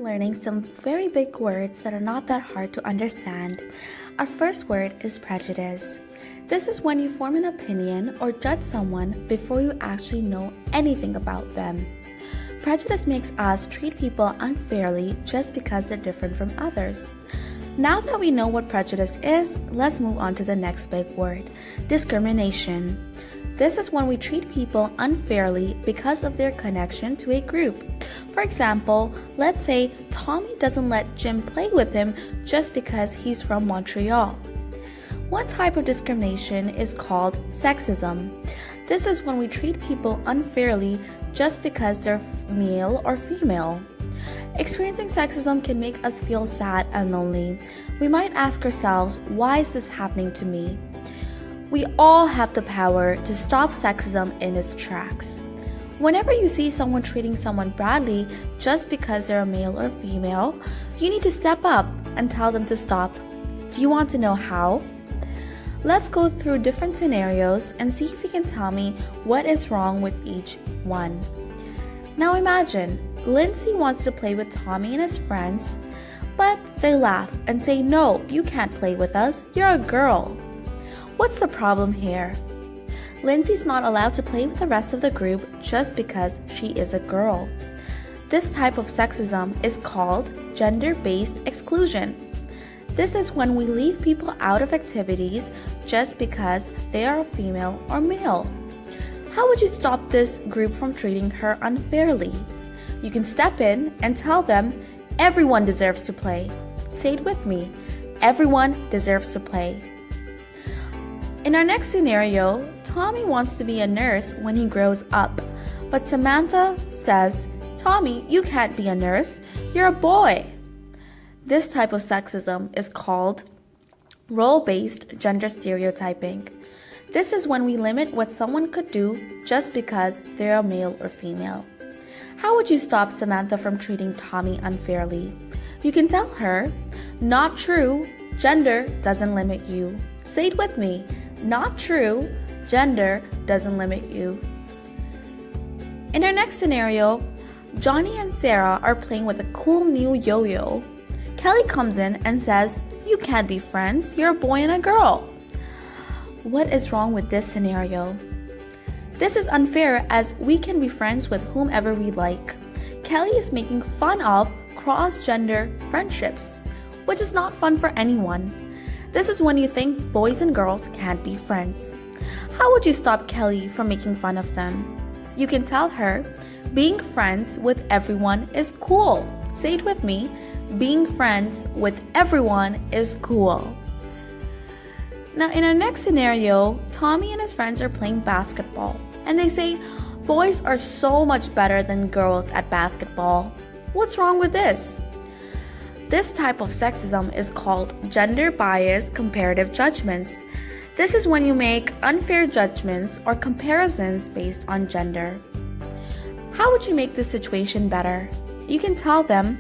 learning some very big words that are not that hard to understand. Our first word is prejudice. This is when you form an opinion or judge someone before you actually know anything about them. Prejudice makes us treat people unfairly just because they're different from others. Now that we know what prejudice is, let's move on to the next big word, discrimination. This is when we treat people unfairly because of their connection to a group. For example, let's say Tommy doesn't let Jim play with him just because he's from Montreal. One type of discrimination is called sexism. This is when we treat people unfairly just because they're male or female. Experiencing sexism can make us feel sad and lonely. We might ask ourselves, why is this happening to me? We all have the power to stop sexism in its tracks. Whenever you see someone treating someone badly just because they're a male or female, you need to step up and tell them to stop. Do you want to know how? Let's go through different scenarios and see if you can tell me what is wrong with each one. Now imagine, Lindsay wants to play with Tommy and his friends, but they laugh and say, "No, you can't play with us, you're a girl." What's the problem here? Lindsay's not allowed to play with the rest of the group just because she is a girl. This type of sexism is called gender-based exclusion. This is when we leave people out of activities just because they are a female or male. How would you stop this group from treating her unfairly? You can step in and tell them, everyone deserves to play. Say it with me, everyone deserves to play. In our next scenario, Tommy wants to be a nurse when he grows up, but Samantha says, "Tommy, you can't be a nurse, you're a boy." This type of sexism is called role-based gender stereotyping. This is when we limit what someone could do just because they're a male or female. How would you stop Samantha from treating Tommy unfairly? You can tell her, "Not true, gender doesn't limit you." Say it with me, not true, gender doesn't limit you. In our next scenario, Johnny and Sarah are playing with a cool new yo-yo. Kelly comes in and says, "You can't be friends, you're a boy and a girl." What is wrong with this scenario? This is unfair as we can be friends with whomever we like. Kelly is making fun of cross-gender friendships, which is not fun for anyone. This is when you think boys and girls can't be friends. How would you stop Kelly from making fun of them? You can tell her, being friends with everyone is cool. Say it with me, being friends with everyone is cool. Now in our next scenario, Tommy and his friends are playing basketball, and they say, "Boys are so much better than girls at basketball." What's wrong with this? This type of sexism is called gender-biased comparative judgments. This is when you make unfair judgments or comparisons based on gender. How would you make this situation better? You can tell them,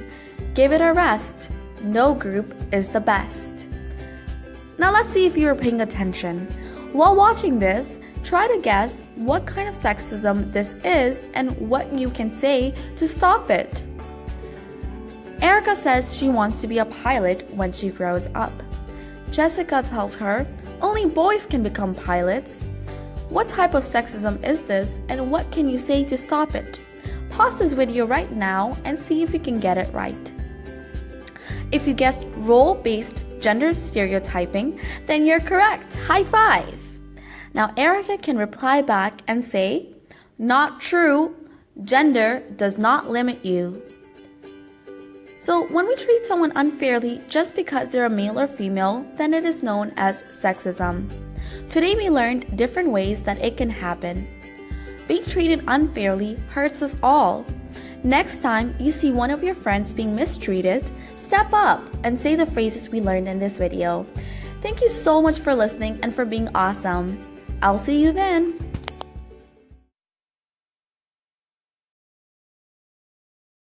"Give it a rest. No group is the best." Now let's see if you were paying attention. While watching this, try to guess what kind of sexism this is and what you can say to stop it. Erica says she wants to be a pilot when she grows up. Jessica tells her, "Only boys can become pilots." What type of sexism is this and what can you say to stop it? Pause this video right now and see if you can get it right. If you guessed role-based gender stereotyping, then you're correct. High five! Now Erica can reply back and say, "Not true, gender does not limit you." So when we treat someone unfairly just because they're a male or female, then it is known as sexism. Today we learned different ways that it can happen. Being treated unfairly hurts us all. Next time you see one of your friends being mistreated, step up and say the phrases we learned in this video. Thank you so much for listening and for being awesome. I'll see you then.